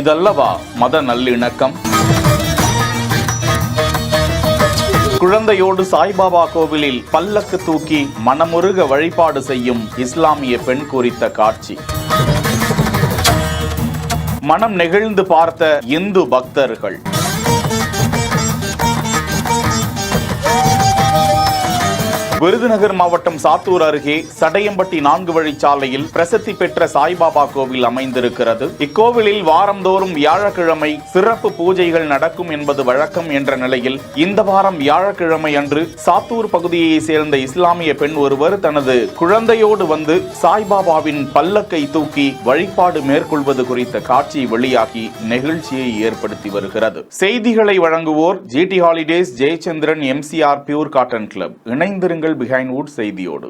இதல்லவா மத நல்லிணக்கம்? குழந்தையோடு சாய்பாபா கோவிலில் பல்லக்கு தூக்கி மனமுருக வழிபாடு செய்யும் இஸ்லாமிய பெண் குறித்த காட்சி. மனம் நெகிழ்ந்து பார்த்த இந்து பக்தர்கள். விருதுநகர் மாவட்டம் சாத்தூர் அருகே சடையம்பட்டி 4 வழிச்சாலையில் பிரசித்தி பெற்ற சாய்பாபா கோவில் அமைந்திருக்கிறது. இக்கோவிலில் வாரந்தோறும் வியாழக்கிழமை சிறப்பு பூஜைகள் நடக்கும் என்பது வழக்கம் என்ற நிலையில் இந்த வாரம் வியாழக்கிழமை அன்று சாத்தூர் பகுதியை சேர்ந்த இஸ்லாமிய பெண் ஒருவர் தனது குழந்தையோடு வந்து சாய்பாபாவின் பல்லக்கை தூக்கி வழிபாடு மேற்கொள்வது குறித்த காட்சி வெளியாகி நெகிழ்ச்சியை ஏற்படுத்தி வருகிறது. செய்திகளை வழங்குவோர் GT holidays, Jayachandran, MCR pure cotton club. இணைந்திருங்கள் பிஹைண்ட் வுட் செய்தியோடு.